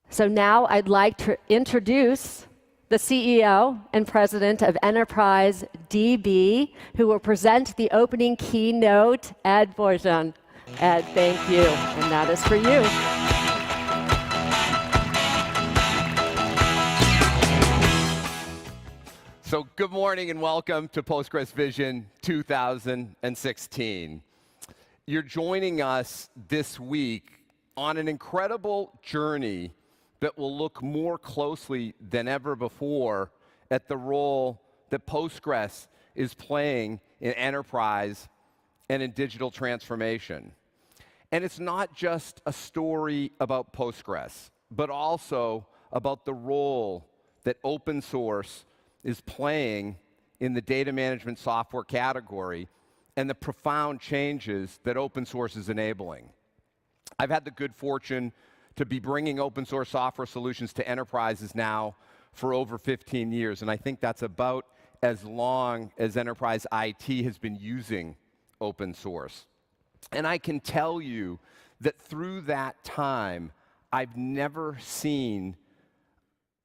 So now I'd like to introduce the CEO and president of Enterprise DB, who will present the opening keynote, Ed Boyajian. Ed, thank you, and that is for you. So good morning and welcome to Postgres Vision 2016. You're joining us this week on an incredible journey that will look more closely than ever before at the role that Postgres is playing in enterprise and in digital transformation. And it's not just a story about Postgres, but also about the role that open source is playing in the data management software category and the profound changes that open source is enabling. I've had the good fortune to be bringing open source software solutions to enterprises now for over 15 years, and I think that's about as long as enterprise IT has been using open source. And I can tell you that through that time, I've never seen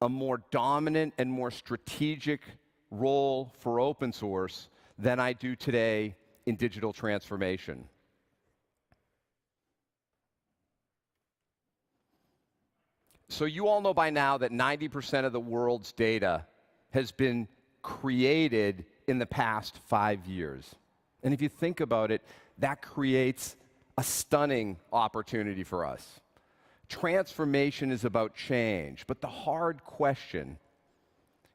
a more dominant and more strategic role for open source than I do today in digital transformation. So you all know by now that 90% of the world's data has been created in the past 5 years. And if you think about it, that creates a stunning opportunity for us. Transformation is about change, but the hard question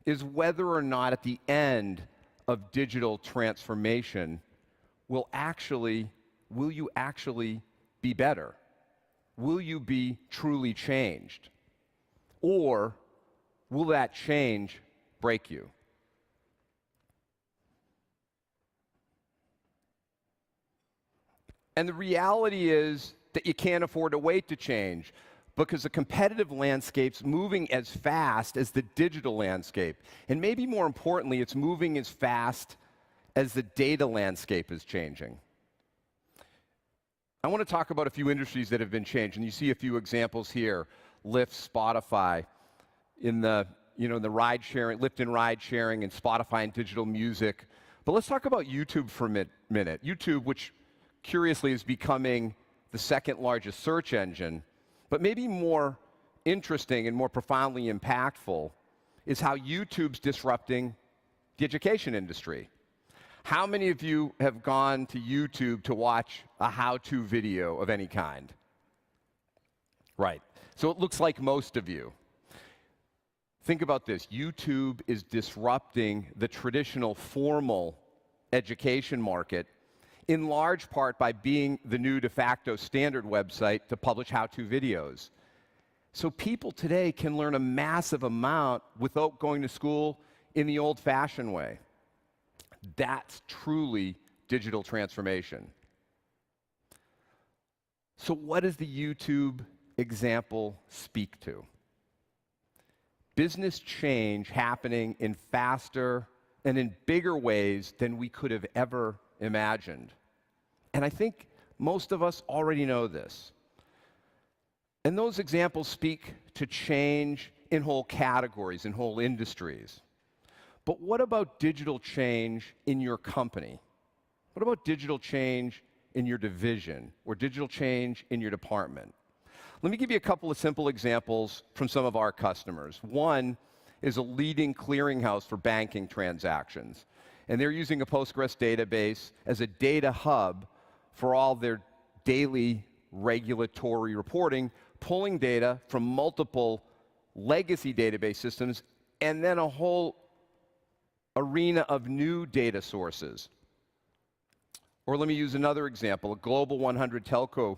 is whether or not at the end of digital transformation will you actually be better? Will you be truly changed? Or will that change break you? And the reality is that you can't afford to wait to change because the competitive landscape's moving as fast as the digital landscape. And maybe more importantly, it's moving as fast as the data landscape is changing. I want to talk about a few industries that have been changed, and you see a few examples here. Lyft, Spotify, in the ride sharing, Lyft in ride sharing, and Spotify in digital music. But let's talk about YouTube for a minute. YouTube, which curiously is becoming the second largest search engine, but maybe more interesting and more profoundly impactful is how YouTube's disrupting the education industry. How many of you have gone to YouTube to watch a how-to video of any kind? Right. So it looks like most of you. Think about this. YouTube is disrupting the traditional formal education market in large part by being the new de facto standard website to publish how-to videos. So people today can learn a massive amount without going to school in the old-fashioned way. That's truly digital transformation. So what does the YouTube example speak to? Business change happening in faster and in bigger ways than we could have ever imagined. And I think most of us already know this. And those examples speak to change in whole categories, in whole industries. But what about digital change in your company? What about digital change in your division or digital change in your department? Let me give you a couple of simple examples from some of our customers. One is a leading clearinghouse for banking transactions. And they're using a Postgres database as a data hub for all their daily regulatory reporting, pulling data from multiple legacy database systems and then a whole arena of new data sources. Or let me use another example, a Global 100 telco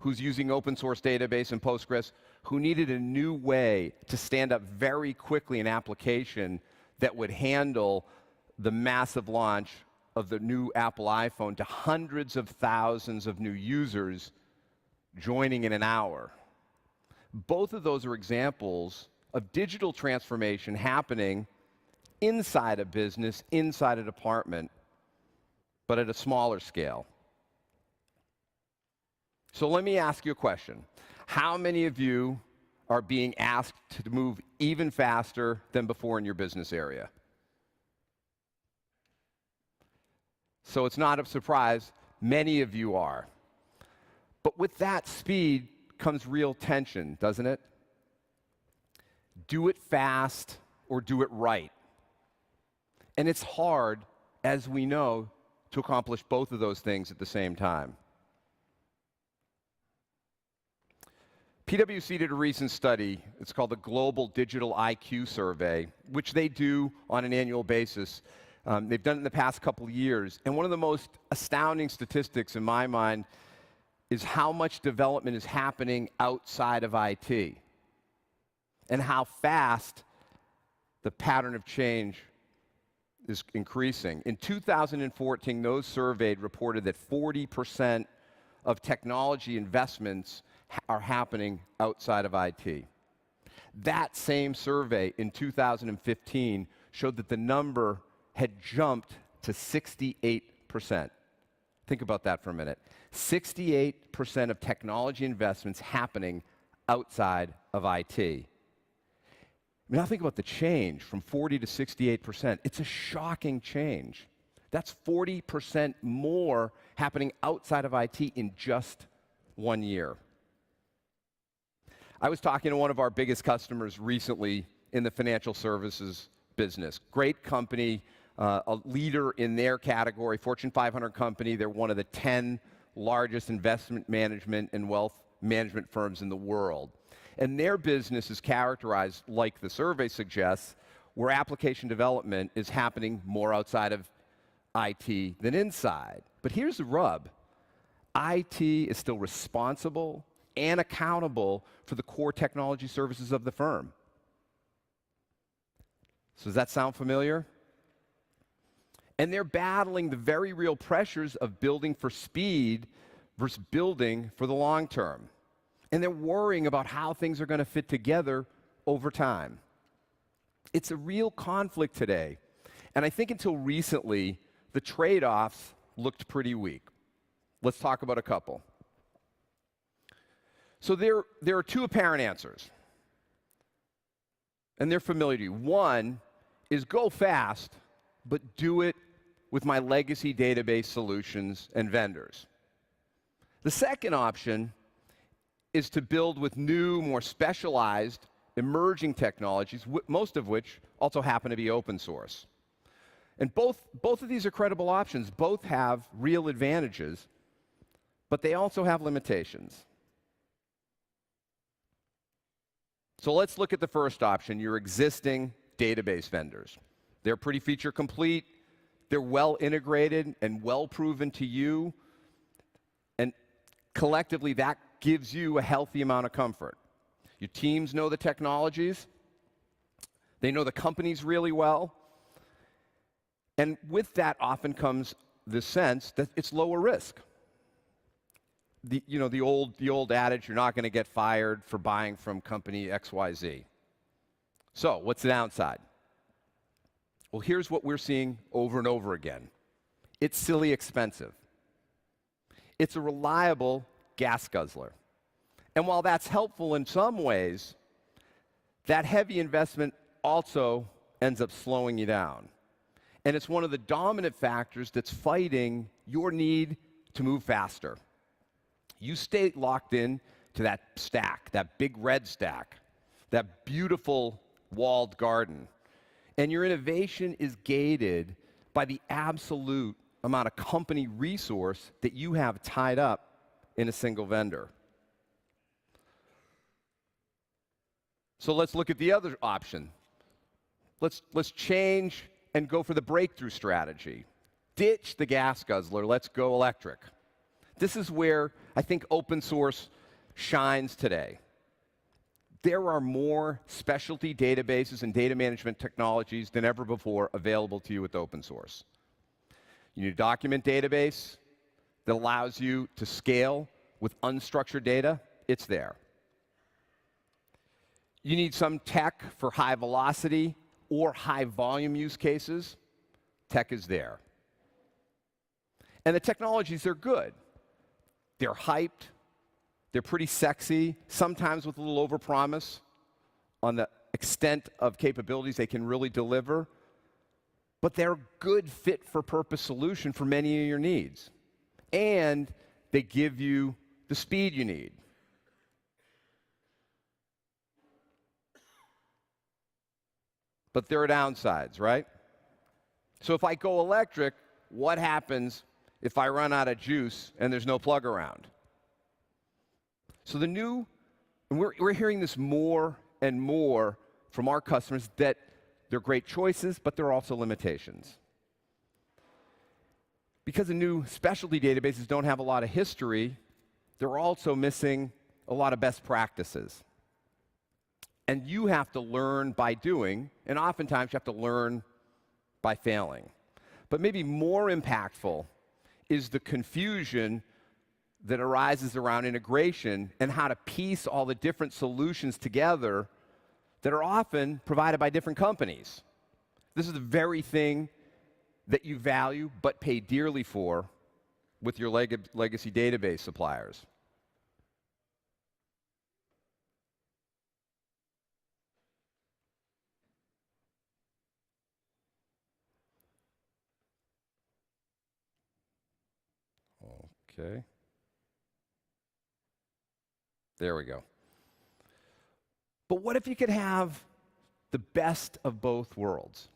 who's using open source database and Postgres, who needed a new way to stand up very quickly an application that would handle the massive launch of the new Apple iPhone to hundreds of thousands of new users joining in an hour. Both of those are examples of digital transformation happening inside a business, inside a department, but at a smaller scale. So let me ask you a question. How many of you are being asked to move even faster than before in your business area. So it's not a surprise, many of you are. But with that speed comes real tension, doesn't it? Do it fast or do it right. And it's hard, as we know, to accomplish both of those things at the same time. PwC did a recent study. It's called the Global Digital IQ Survey, which they do on an annual basis. They've done it in the past couple of years. And one of the most astounding statistics in my mind is how much development is happening outside of IT and how fast the pattern of change is increasing. In 2014, those surveyed reported that 40% of technology investments are happening outside of IT. That same survey in 2015 showed that the number had jumped to 68%. Think about that for a minute. 68% of technology investments happening outside of IT. Now think about the change from 40 to 68%. It's a shocking change. That's 40% more happening outside of IT in just 1 year. I was talking to one of our biggest customers recently in the financial services business. Great company, a leader in their category, Fortune 500 company. They're one of the 10 largest investment management and wealth management firms in the world. And their business is characterized, like the survey suggests, where application development is happening more outside of IT than inside. But here's the rub. IT is still responsible and accountable for the core technology services of the firm. So does that sound familiar? And they're battling the very real pressures of building for speed versus building for the long term. And they're worrying about how things are going to fit together over time. It's a real conflict today. And I think until recently, the trade-offs looked pretty weak. Let's talk about a couple. So there are two apparent answers. And they're familiar to you. One is go fast, but do it with my legacy database solutions and vendors. The second option is to build with new, more specialized, emerging technologies, most of which also happen to be open source. And both of these are credible options. Both have real advantages, but they also have limitations. So let's look at the first option, your existing database vendors. They're pretty feature complete, they're well integrated and well proven to you, and collectively that gives you a healthy amount of comfort. Your teams know the technologies, they know the companies really well, and with that often comes the sense that it's lower risk. The old adage, you're not going to get fired for buying from company XYZ. So, what's the downside? Well, here's what we're seeing over and over again. It's silly expensive. It's a reliable gas guzzler. And while that's helpful in some ways, that heavy investment also ends up slowing you down. And it's one of the dominant factors that's fighting your need to move faster. You stay locked in to that stack, that big red stack, that beautiful walled garden. And your innovation is gated by the absolute amount of company resource that you have tied up in a single vendor. So let's look at the other option. Let's change and go for the breakthrough strategy. Ditch the gas guzzler, let's go electric. This is where I think open source shines today. There are more specialty databases and data management technologies than ever before available to you with open source. You need a document database that allows you to scale with unstructured data. It's there. You need some tech for high velocity or high volume use cases. Tech is there. And the technologies are good. They're hyped. They're pretty sexy, sometimes with a little overpromise. on the extent of capabilities they can really deliver, but they're a good fit for purpose solution for many of your needs. And they give you the speed you need. But there are downsides, right? So if I go electric, what happens if I run out of juice and there's no plug around? So the new, and we're hearing this more and more from our customers, that they're great choices, but there are also limitations. Because the new specialty databases don't have a lot of history, they're also missing a lot of best practices. And you have to learn by doing, and oftentimes you have to learn by failing. But maybe more impactful is the confusion that arises around integration and how to piece all the different solutions together that are often provided by different companies. This is the very thing that you value but pay dearly for with your legacy database suppliers. Okay. There we go. But what if you could have the best of both worlds?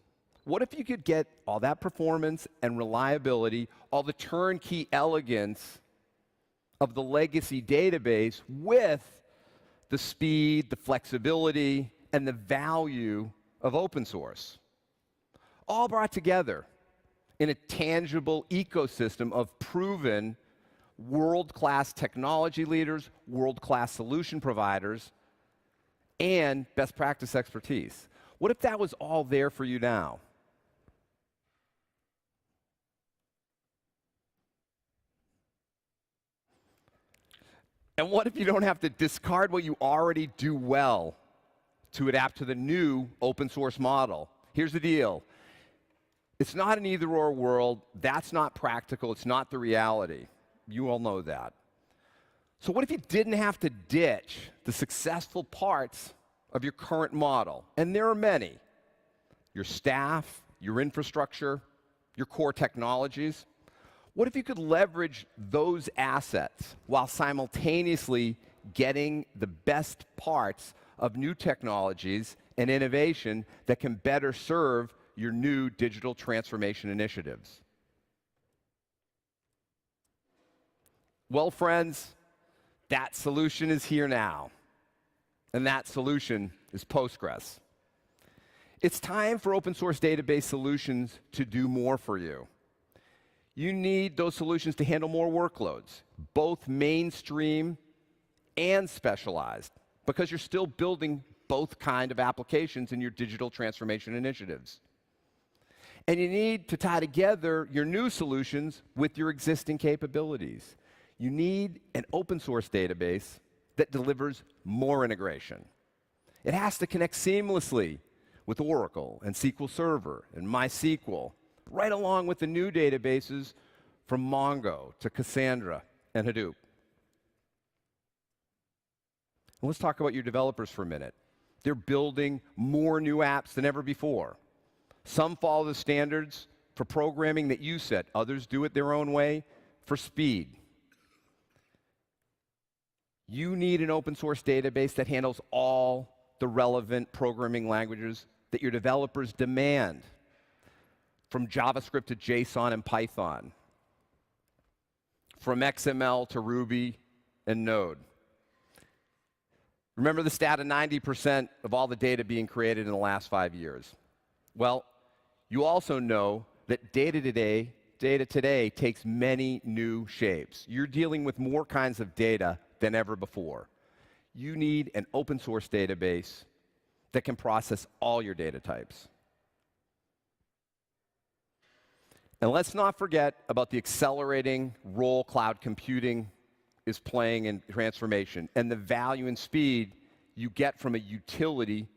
What if you could get all that performance and reliability, all the turnkey elegance of the legacy database with the speed, the flexibility, and the value of open source? All brought together in a tangible ecosystem of proven world-class technology leaders, world-class solution providers, and best practice expertise. What if that was all there for you now? And what if you don't have to discard what you already do well to adapt to the new open source model? Here's the deal. It's not an either-or world. That's not practical. It's not the reality. You all know that. So what if you didn't have to ditch the successful parts of your current model? And there are many. Your staff, your infrastructure, your core technologies. What if you could leverage those assets while simultaneously getting the best parts of new technologies and innovation that can better serve your new digital transformation initiatives? Well, friends, that solution is here now. And that solution is Postgres. It's time for open source database solutions to do more for you. You need those solutions to handle more workloads, both mainstream and specialized, because you're still building both kind of applications in your digital transformation initiatives. And you need to tie together your new solutions with your existing capabilities. You need an open source database that delivers more integration. It has to connect seamlessly with Oracle and SQL Server and MySQL, right along with the new databases from Mongo to Cassandra and Hadoop. And let's talk about your developers for a minute. They're building more new apps than ever before. Some follow the standards for programming that you set. Others do it their own way for speed. You need an open source database that handles all the relevant programming languages that your developers demand, from JavaScript to JSON and Python, from XML to Ruby and Node. Remember the stat of 90% of all the data being created in the last 5 years? Well, you also know that data today takes many new shapes. You're dealing with more kinds of data than ever before. You need an open source database that can process all your data types. And let's not forget about the accelerating role cloud computing is playing in transformation and the value and speed you get from a utility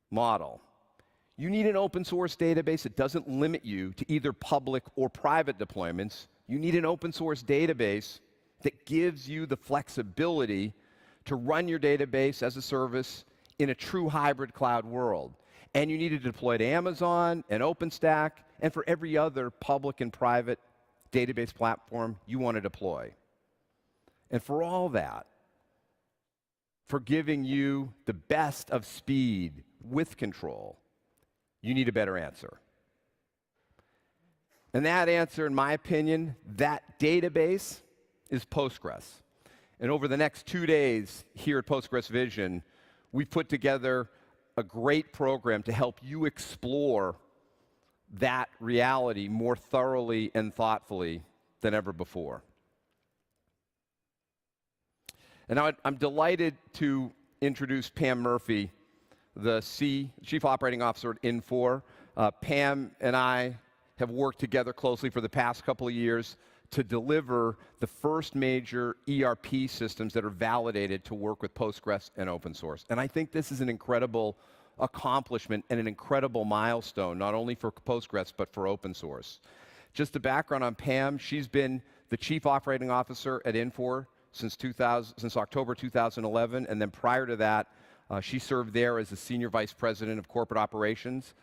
model. You need an open source database that doesn't limit you to either public or private deployments. You need an open source database that gives you the flexibility to run your database as a service in a true hybrid cloud world. And you needed to deploy to Amazon and OpenStack and for every other public and private database platform you want to deploy. And for all that, for giving you the best of speed with control, you need a better answer. And that answer, in my opinion, that database is Postgres. And over the next 2 days here at Postgres Vision, we've put together a great program to help you explore that reality more thoroughly and thoughtfully than ever before. And now I'm delighted to introduce Pam Murphy, the Chief Operating Officer at Infor. Pam and I have worked together closely for the past couple of years to deliver the first major ERP systems that are validated to work with Postgres and open source. And I think this is an incredible accomplishment and an incredible milestone, not only for Postgres, but for open source. Just a background on Pam, she's been the Chief Operating Officer at Infor since October 2011, and then prior to that, she served there as the Senior Vice President of Corporate Operations.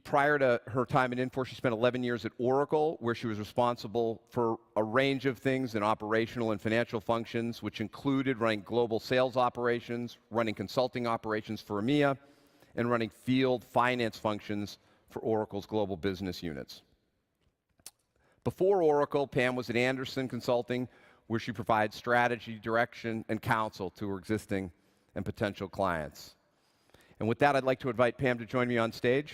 Prior to her time at Infor, she spent 11 years at Oracle, where she was responsible for a range of things in operational and financial functions, which included running global sales operations, running consulting operations for EMEA, and running field finance functions for Oracle's global business units. Before Oracle, Pam was at Anderson Consulting, where she provides strategy, direction, and counsel to her existing and potential clients. And with that, I'd like to invite Pam to join me on stage.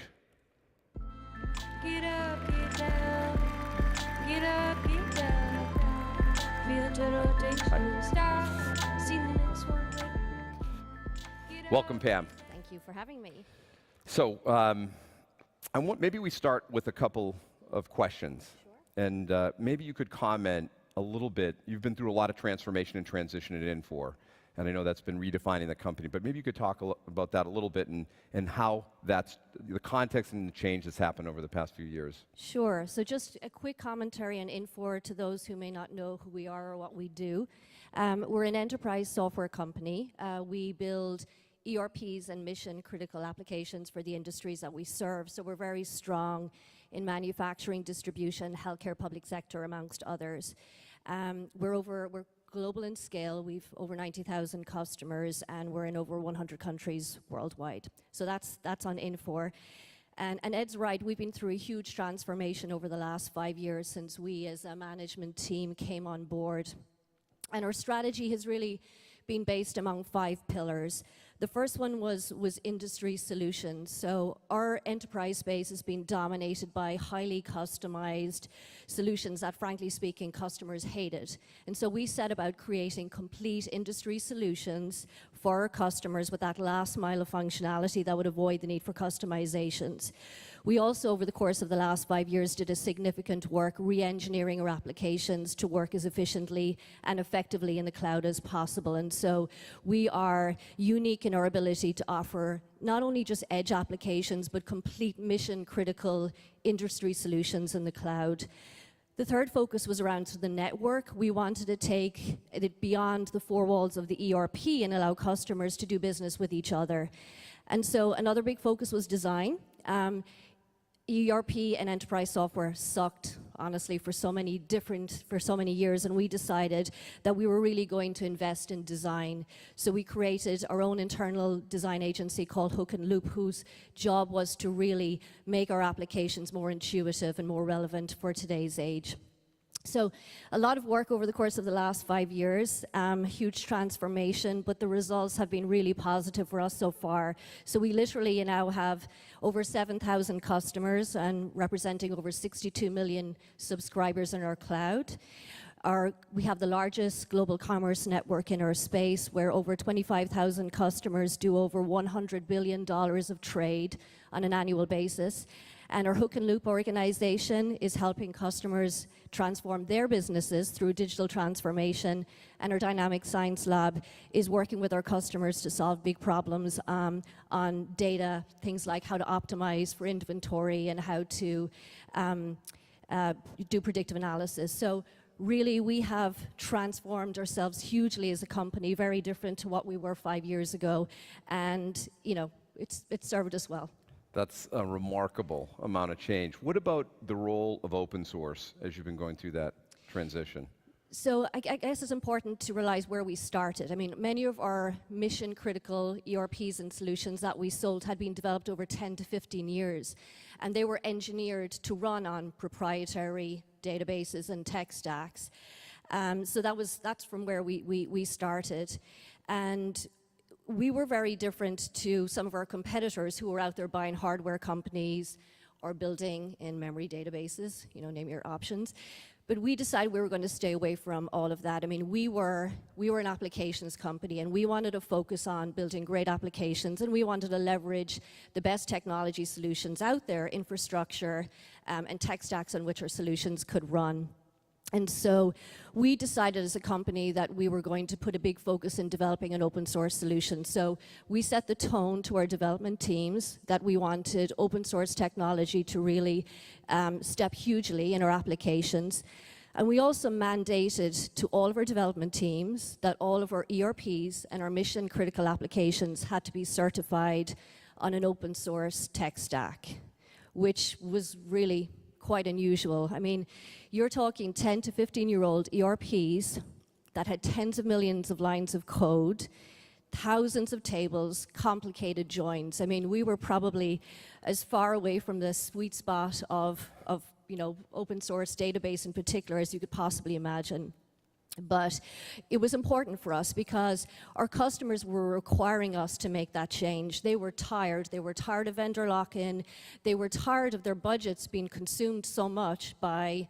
Get up, get down. Get up, get down. Feel the rotation start. See the next one. Welcome, Pam. Thank you for having me. So, maybe we start with a couple of questions. Sure. And maybe you could comment a little bit. You've been through a lot of transformation and transition at Infor, and I know that's been redefining the company, but maybe you could talk about that a little bit and how that's the context and the change that's happened over the past few years. Sure. So just a quick commentary on Infor to those who may not know who we are or what we do. We're an enterprise software company. We build ERPs and mission-critical applications for the industries that we serve. So we're very strong in manufacturing, distribution, healthcare, public sector, amongst others. We're global in scale. We've over 90,000 customers, and we're in over 100 countries worldwide. So that's on Infor. And Ed's right, we've been through a huge transformation over the last 5 years since we as a management team came on board. And our strategy has really been based among 5 pillars. The first one was industry solutions. So our enterprise space has been dominated by highly customized solutions that, frankly speaking, customers hated. And so we set about creating complete industry solutions for our customers with that last mile of functionality that would avoid the need for customizations. We also, over the course of the last 5 years, did a significant work re-engineering our applications to work as efficiently and effectively in the cloud as possible. And so we are unique in our ability to offer not only just edge applications, but complete mission-critical industry solutions in the cloud. The third focus was around the network. We wanted to take it beyond the 4 walls of the ERP and allow customers to do business with each other. And so another big focus was design. ERP and enterprise software sucked, honestly, for so many years, and we decided that we were really going to invest in design. So we created our own internal design agency called Hook and Loop, whose job was to really make our applications more intuitive and more relevant for today's age. So a lot of work over the course of the last 5 years, huge transformation, but the results have been really positive for us so far. So we literally now have over 7,000 customers and representing over 62 million subscribers in our cloud. We have the largest global commerce network in our space, where over 25,000 customers do over $100 billion of trade on an annual basis. And our Hook and Loop organization is helping customers transform their businesses through digital transformation. And our Dynamic Science Lab is working with our customers to solve big problems on data, things like how to optimize for inventory and how to do predictive analysis. So really we have transformed ourselves hugely as a company, very different to what we were 5 years ago, and it's served us well. That's a remarkable amount of change. What about the role of open source as you've been going through that transition? So I guess it's important to realize where we started. I mean, many of our mission-critical ERPs and solutions that we sold had been developed over 10 to 15 years, and they were engineered to run on proprietary databases and tech stacks. So that's from where we started. And we were very different to some of our competitors who were out there buying hardware companies or building in-memory databases, name your options. But we decided we were going to stay away from all of that. I mean, we were an applications company, and we wanted to focus on building great applications, and we wanted to leverage the best technology solutions out there, infrastructure, and tech stacks on which our solutions could run. And so we decided as a company that we were going to put a big focus in developing an open source solution. So we set the tone to our development teams that we wanted open source technology to really step hugely in our applications. And we also mandated to all of our development teams that all of our ERPs and our mission critical applications had to be certified on an open source tech stack, which was really quite unusual. I mean, you're talking 10 to 15-year-old ERPs that had tens of millions of lines of code, thousands of tables, complicated joins. I mean, we were probably as far away from the sweet spot of open source database in particular as you could possibly imagine. But it was important for us because our customers were requiring us to make that change. They were tired. They were tired of vendor lock-in. They were tired of their budgets being consumed so much by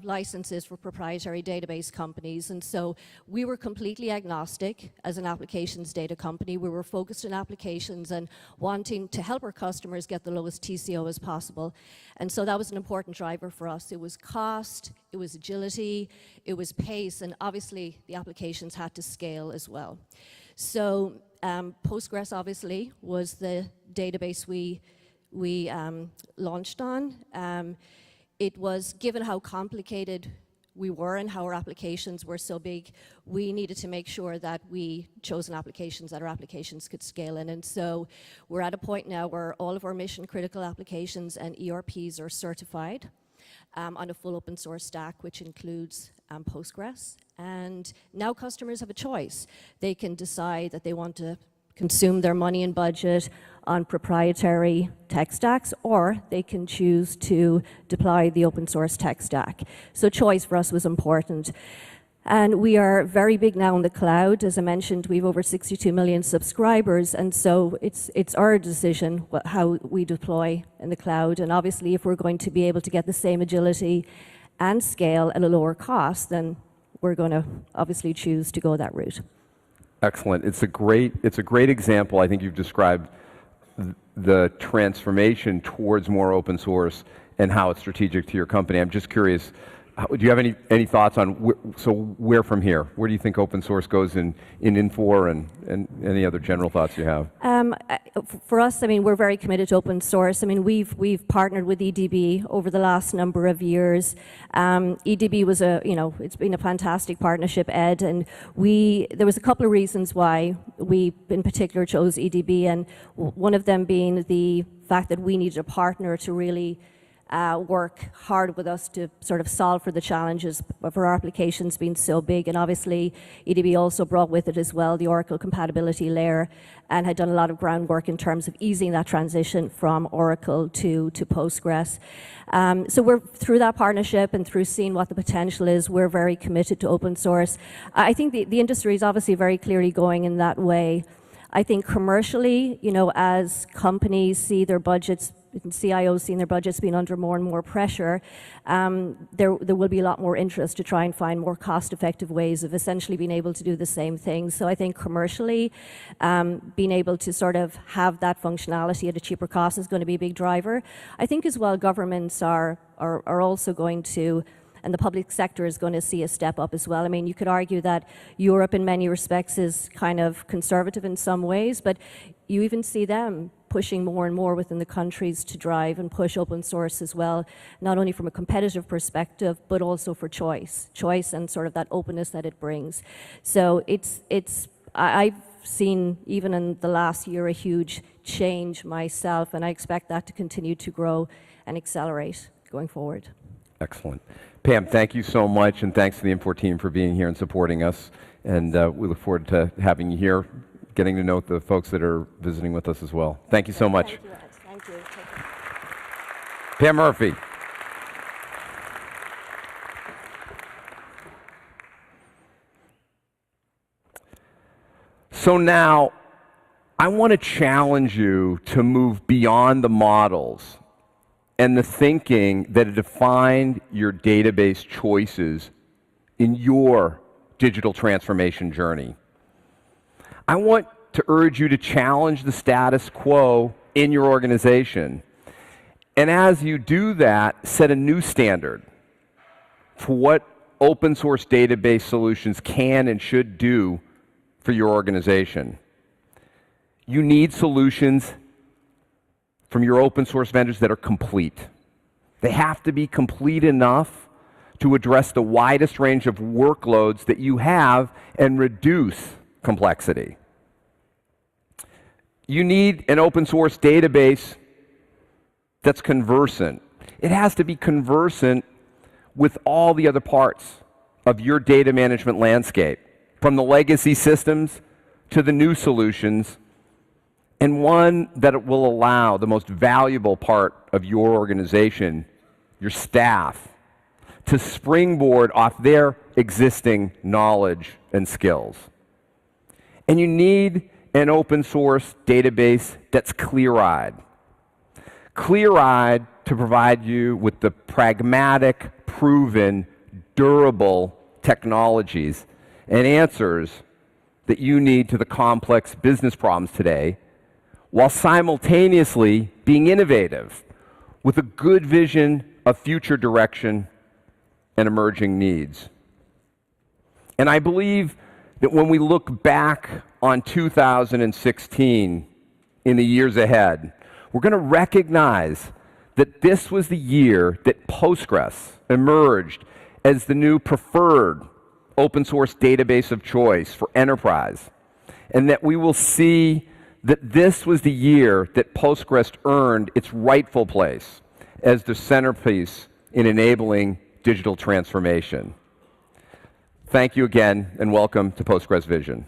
licenses for proprietary database companies. And so we were completely agnostic as an applications data company. We were focused on applications and wanting to help our customers get the lowest TCO as possible. And so that was an important driver for us. It was cost, it was agility, it was pace, and obviously the applications had to scale as well. So Postgres obviously was the database we launched on. It was, given how complicated we were and how our applications were so big, we needed to make sure that we chose applications that our applications could scale in. And so we're at a point now where all of our mission critical applications and ERPs are certified on a full open source stack, which includes Postgres. And now customers have a choice. They can decide that they want to consume their money and budget on proprietary tech stacks, or they can choose to deploy the open source tech stack. So choice for us was important. And we are very big now in the cloud. As I mentioned, we have over 62 million subscribers, and so it's our decision how we deploy in the cloud. And obviously, if we're going to be able to get the same agility and scale at a lower cost, then we're going to obviously choose to go that route. Excellent. It's a great example. I think you've described the transformation towards more open source and how it's strategic to your company. I'm just curious, do you have any thoughts on where from here? Where do you think open source goes in Infor, and any other general thoughts you have? For us, I mean, we're very committed to open source. I mean, we've partnered with EDB over the last number of years. EDB was it's been a fantastic partnership, Ed, and there was a couple of reasons why we in particular chose EDB, and one of them being the fact that we needed a partner to really work hard with us to sort of solve for the challenges of our applications being so big. And obviously, EDB also brought with it as well the Oracle compatibility layer and had done a lot of groundwork in terms of easing that transition from Oracle to Postgres. So we're through that partnership and through seeing what the potential is, we're very committed to open source. I think the industry is obviously very clearly going in that way. I think commercially, as companies see their budgets, CIOs seeing their budgets being under more and more pressure, there will be a lot more interest to try and find more cost-effective ways of essentially being able to do the same thing. So I think commercially, being able to sort of have that functionality at a cheaper cost is going to be a big driver. I think as well governments are also going to, and the public sector is going to see a step up as well. I mean, you could argue that Europe in many respects is kind of conservative in some ways, but you even see them pushing more and more within the countries to drive and push open source as well, not only from a competitive perspective, but also for choice and sort of that openness that it brings. So I've seen, even in the last year, a huge change myself, and I expect that to continue to grow and accelerate going forward. Excellent. Pam, thank you so much, and thanks to the Infor team for being here and supporting us. And we look forward to having you here, getting to know the folks that are visiting with us as well. Thank you so much. Thank you, Ed. Thank you. Pam Murphy. So now, I want to challenge you to move beyond the models and the thinking that defined your database choices in your digital transformation journey. I want to urge you to challenge the status quo in your organization. And as you do that, set a new standard for what open source database solutions can and should do for your organization. You need solutions from your open source vendors that are complete. They have to be complete enough to address the widest range of workloads that you have and reduce complexity. You need an open source database that's conversant. It has to be conversant with all the other parts of your data management landscape, from the legacy systems to the new solutions, and one that will allow the most valuable part of your organization, your staff, to springboard off their existing knowledge and skills. And you need an open source database that's clear-eyed. Clear-eyed to provide you with the pragmatic, proven, durable technologies and answers that you need to the complex business problems today, while simultaneously being innovative with a good vision of future direction and emerging needs. And I believe that when we look back on 2016 in the years ahead, we're going to recognize that this was the year that Postgres emerged as the new preferred open source database of choice for enterprise, and that we will see that this was the year that Postgres earned its rightful place as the centerpiece in enabling digital transformation. Thank you again, and welcome to Postgres Vision.